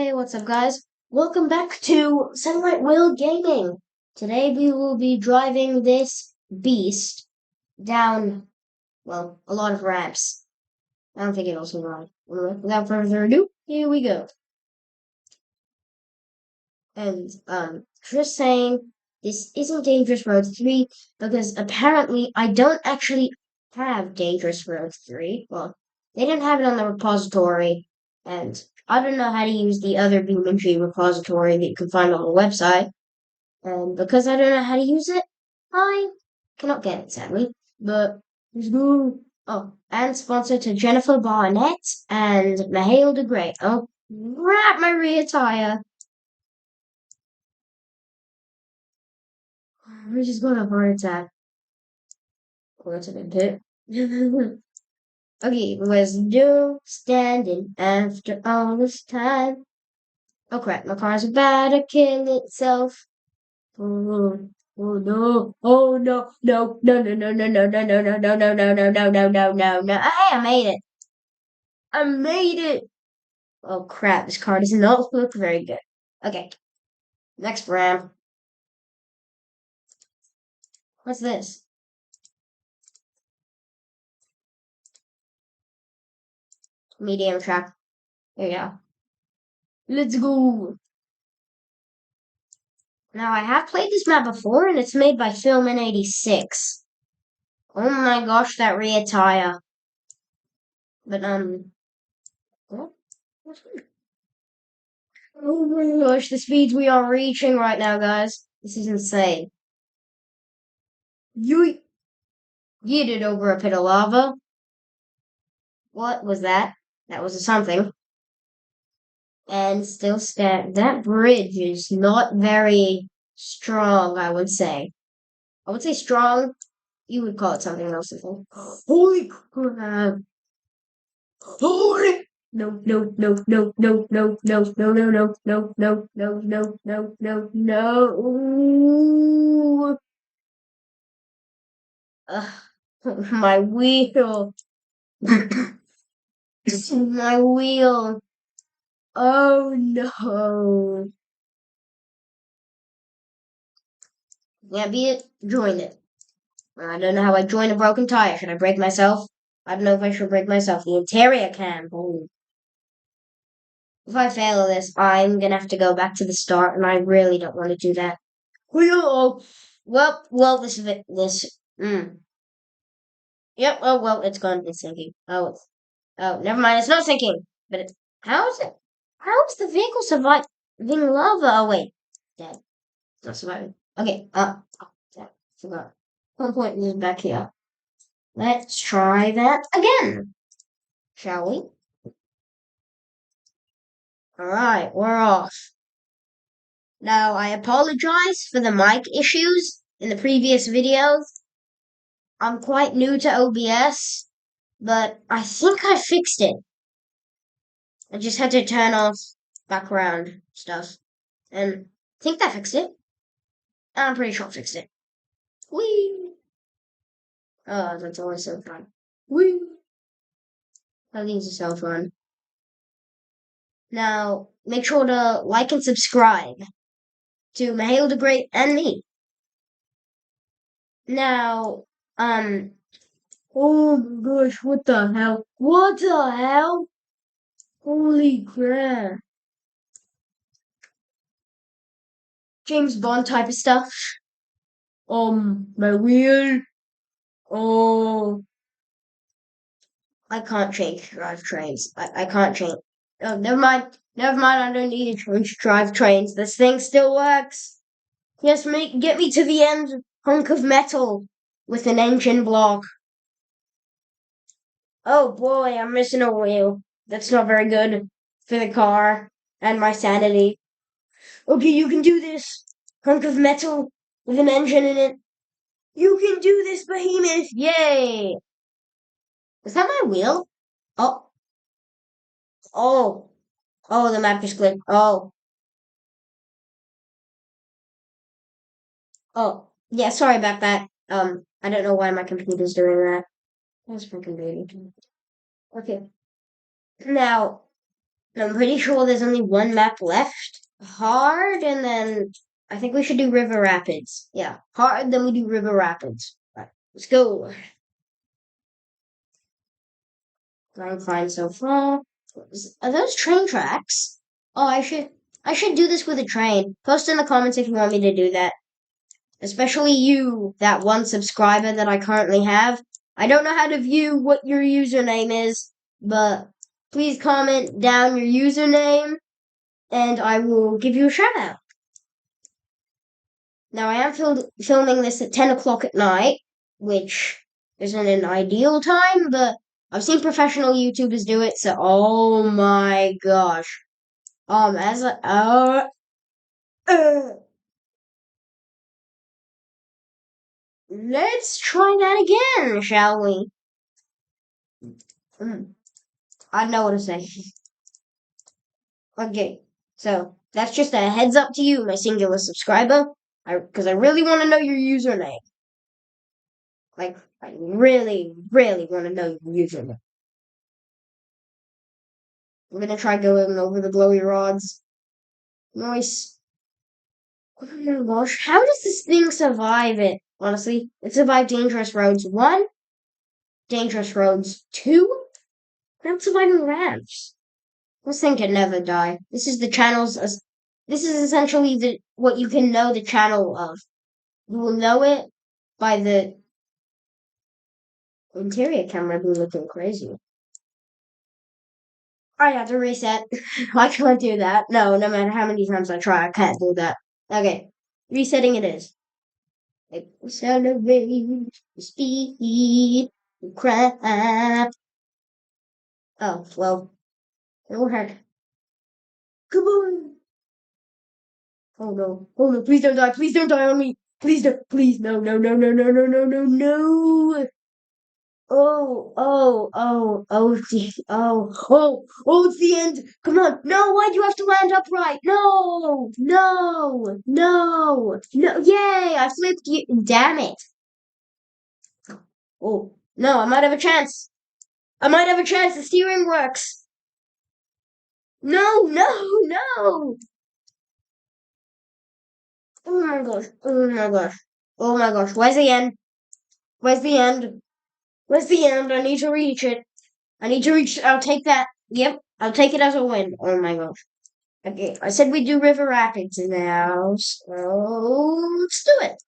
Hey, what's up, guys? Welcome back to Sunlight Will Gaming. Today we will be driving this beast down, well, a lot of ramps. I don't think it'll survive. Anyway, without further ado, here we go. And, just saying, this isn't Dangerous Road 3 because apparently I don't actually have Dangerous Road 3. Well, they didn't have it on the repository, and I don't know how to use the other BeamNG repository that you can find on the website. And because I don't know how to use it, I cannot get it, sadly. But let's go. Oh, and sponsor to Jennifer Barnett and Mihail de Grey. Oh, grab my rear tire. We just got a heart attack. Or it's a bit. Okay, let's do standing after all this time. Oh crap, my car's about to kill itself. Oh, oh no, oh no, no, no, no, no, no, no, no, no, no, no, no, no, no, no, no, no, no, no. Hey, I made it. I made it. Oh crap, this car does not look very good. Okay, next ramp. What's this? Medium track. There you go. Let's go. Now, I have played this map before, and it's made by Filmin86. Oh my gosh, that rear tire. But, what? Oh my gosh, the speeds we are reaching right now, guys. This is insane. You yeeted over a pit of lava. What was that? That was a something. And still stand. That bridge is not very strong, I would say. I would say strong. You would call it something else, I think. Holy crap. Holy. No, no, no, no, no, no, no, no, no, no, no, no, no, no, no, no, no. My wheel. My wheel. Oh no. Yeah, be it. Join it. I don't know how I join a broken tire. Should I break myself? I don't know if I should break myself. The interior cam. Oh. If I fail this, I'm gonna have to go back to the start, and I really don't want to do that. Well, this is it. Yep. Oh well, it's gone. It's sinking. Oh, never mind. It's not sinking. But how is it? How is the vehicle surviving lava? Oh wait, dead. It's not surviving. Okay. Dead. Forgot. One point is back here. Let's try that again, shall we? All right, we're off. Now I apologize for the mic issues in the previous videos. I'm quite new to OBS, but I think I fixed it. I just had to turn off background stuff, and I think that fixed it. I'm pretty sure I fixed it. Whee! Oh, that's always so fun. Whee! These are so fun. Now, make sure to like and subscribe to Mihail the Great and me. Now, oh my gosh, what the hell? What the hell? Holy crap. James Bond type of stuff. My wheel. Oh, I can't change drivetrains. I can't change. Oh, never mind. Never mind. I don't need to change drivetrains. This thing still works. Just get me to the end hunk of metal with an engine block. Oh boy, I'm missing a wheel. That's not very good for the car and my sanity. Okay, you can do this. Hunk of metal with an engine in it. You can do this, behemoth! Yay! Is that my wheel? Oh, oh, oh, the map just clicked. Oh, yeah, sorry about that. I don't know why my computer's doing that. That's freaking baby. Okay. Now, I'm pretty sure there's only one map left. Hard, and then I think we should do River Rapids. Yeah, hard, then we do River Rapids. Right, let's go. I'm fine so far. Are those train tracks? Oh, I should do this with a train. Post in the comments if you want me to do that. Especially you, that one subscriber that I currently have. I don't know how to view what your username is, but please comment down your username and I will give you a shout out. Now, I am filming this at 10 o'clock at night, which isn't an ideal time, but I've seen professional YouTubers do it, so oh my gosh. As a, uh, let's try that again, shall we? I know what to say. Okay, so that's just a heads up to you, my singular subscriber, because I really want to know your username. Like, I really, really want to know your username. I'm gonna try going over the glowy rods. Nice. Oh my gosh, how does this thing survive it? Honestly, it survived Dangerous Roads 1, Dangerous Roads 2, not surviving ramps. This thing can never die. This is the channel's. This is essentially the what you can know the channel of. You will know it by the interior camera be looking crazy. I have to reset. I can't do that. No, no matter how many times I try, I can't do that. Okay, resetting it is. Accelerate the speed. Crap. Oh, well, it will hurt. Come on. Oh no. Oh no, please don't die. Please don't die on me. Please don't. Please, no, no, no, no, no, no, no, no, no. It's the end. Come on. No, why'd you have to land upright? No, no, no, no. Yay, I flipped you. Damn it. Oh, no, I might have a chance. I might have a chance. The steering works. No, no, no. Oh my gosh. Oh my gosh. Oh my gosh. Where's the end? Where's the end? Where's the end? I need to reach it. I need to reach. I'll take that. Yep. I'll take it as a win. Oh my gosh. Okay. I said we do River Rapids now. So let's do it.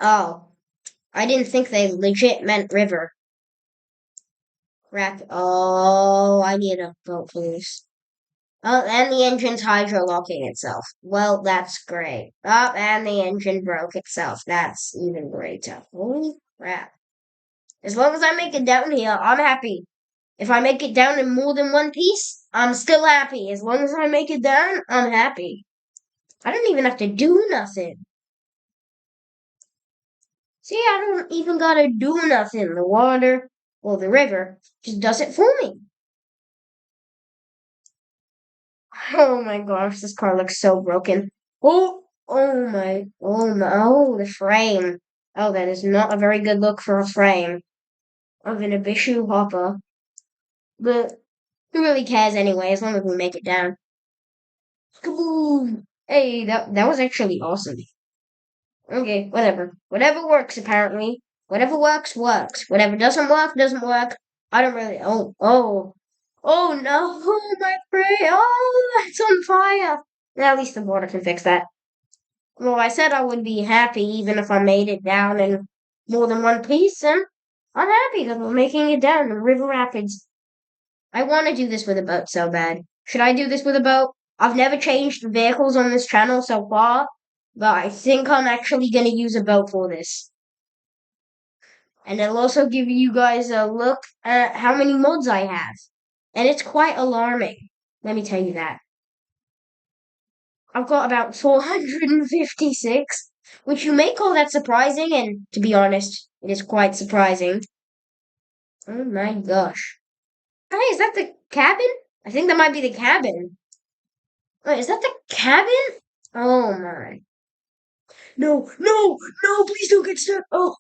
Oh. I didn't think they legit meant river. Oh, I need a boat, please. Oh, and the engine's hydro-locking itself. Well, that's great. Oh, and the engine broke itself. That's even greater. Holy crap. As long as I make it down here, I'm happy. If I make it down in more than one piece, I'm still happy. As long as I make it down, I'm happy. I don't even have to do nothing. See, I don't even gotta do nothing. The water, or the river, just does it for me. Oh my gosh, this car looks so broken. Oh, the frame. Oh, that is not a very good look for a frame of an Ibishu Hopper. But who really cares anyway, as long as we make it down. Kaboom! Hey, that was actually awesome. Okay, whatever. Whatever works, apparently. Whatever works, works. Whatever doesn't work, doesn't work. I don't really. Oh no! Oh, my prey! Oh, it's on fire! At least the water can fix that. Well, I said I would be happy even if I made it down in more than one piece, and I'm happy because we're making it down in River Rapids. I want to do this with a boat so bad. Should I do this with a boat? I've never changed vehicles on this channel so far, but I think I'm actually going to use a boat for this. And it'll also give you guys a look at how many mods I have. And it's quite alarming, let me tell you that. I've got about 456, which you may call that surprising, and to be honest, it is quite surprising. Oh my gosh. Hey, is that the cabin? I think that might be the cabin. Wait, is that the cabin? Oh my. No, no, no, please don't get stuck. Oh.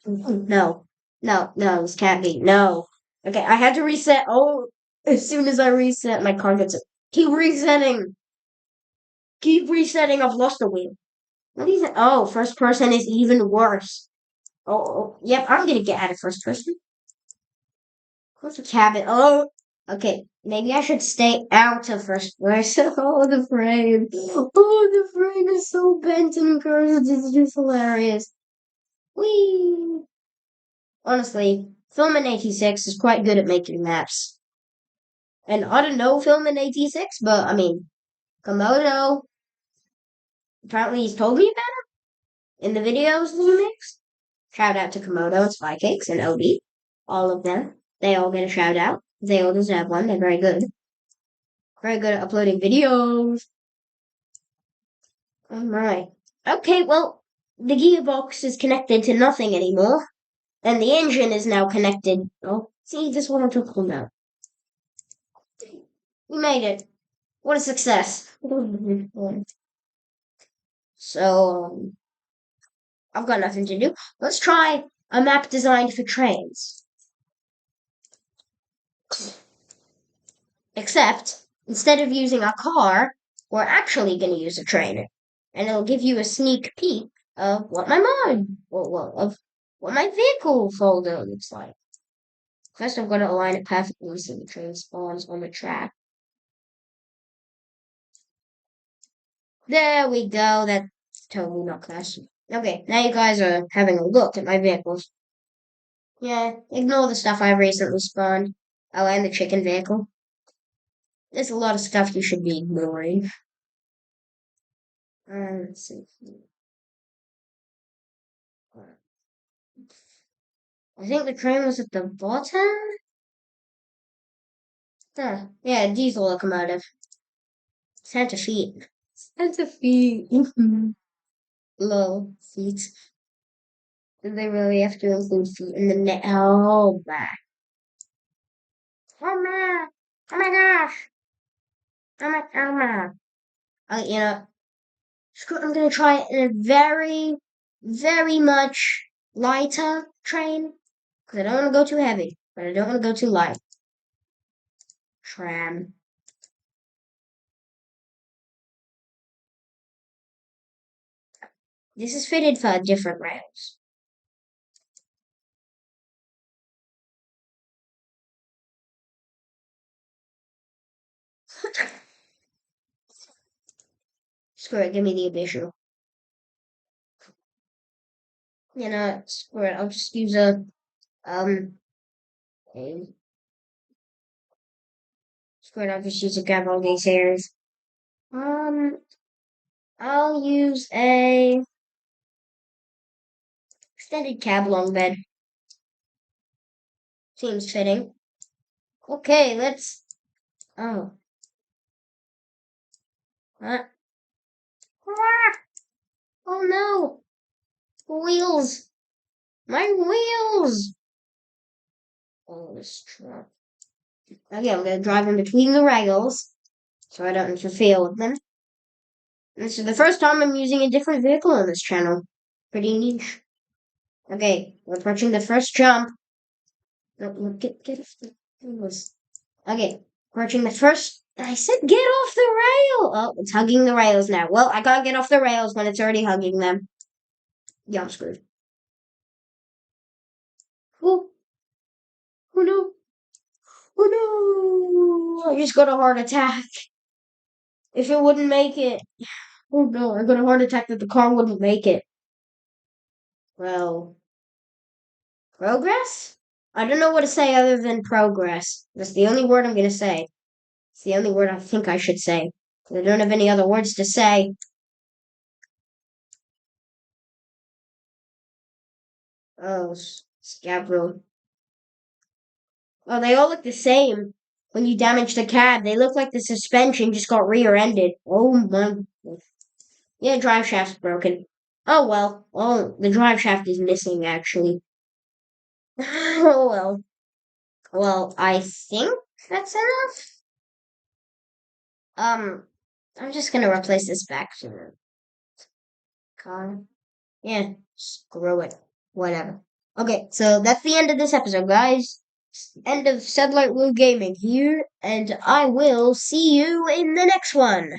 No, no, this can't be. No. Okay, I had to reset. Oh, as soon as I reset, my car gets it. Keep resetting. Keep resetting. I've lost the wheel. What is it? Oh, first person is even worse. Yep, I'm gonna get out of first person. What's a cabin? Oh, okay. Maybe I should stay out of first person. Oh, the frame. Oh, the frame is so bent and cursed. It's just hilarious. Whee! Honestly, Film in 86 is quite good at making maps. And I don't know Film in 86, but I mean, Komodo, apparently he's told me about it in the videos that he makes. Shout out to Komodo and Spycakes and OB. All of them. They all get a shout out. They all deserve one. They're very good. Very good at uploading videos. Alright. Okay, well, the gearbox is connected to nothing anymore. And the engine is now connected. Oh, see, this one I took home now. We made it. What a success. So, I've got nothing to do. Let's try a map designed for trains. Except, instead of using a car, we're actually going to use a train. And it'll give you a sneak peek of what my of what my vehicle folder looks like. First, I'm going to align it perfectly so the train spawns on the track. There we go. That's totally not classy. Okay, now you guys are having a look at my vehicles. Yeah, ignore the stuff I recently spawned. Oh, and the chicken vehicle. There's a lot of stuff you should be ignoring. Let's see. I think the train was at the bottom. Yeah, diesel locomotive. Santa Fe. Santa Fe. Low feet. Did they really have to include feet in the net? Oh, my. Oh, man. Oh, my gosh. Oh, man. You know, I'm going to try it in a very, very much lighter train. Because I don't want to go too heavy, but I don't want to go too light. Tram. This is fitted for different rails. Screw it, give me the Abyssal. You know, screw it, I'll just use a screw it, I'll just use a grab all these hairs. I'll use a extended cab long bed. Seems fitting. Okay, let's. Oh. What? Oh no! Wheels! My wheels! Oh, this truck. Okay, I'm gonna drive in between the rails so I don't interfere with them. This is the first time I'm using a different vehicle on this channel. Pretty niche. Okay, we're approaching the first jump. No, get off the wheels. Okay, approaching the first. I said get off the rail! Oh, it's hugging the rails now. Well, I can't get off the rails when it's already hugging them. Yeah, I'm screwed. Oh, oh no. Oh no! I just got a heart attack. If it wouldn't make it. Oh no, I got a heart attack that the car wouldn't make it. Well, progress? I don't know what to say other than progress. That's the only word I'm gonna say. It's the only word I think I should say. I don't have any other words to say. Oh, Scabro. Oh, they all look the same. When you damage the cab, they look like the suspension just got rear-ended. Oh my. Yeah, drive shaft's broken. Oh well. Oh, the drive shaft is missing actually. Oh well. Well, I think that's enough. I'm just gonna replace this back to the car. Yeah, screw it. Whatever. Okay, so that's the end of this episode, guys. End of Satellite Blue Gaming here, and I will see you in the next one.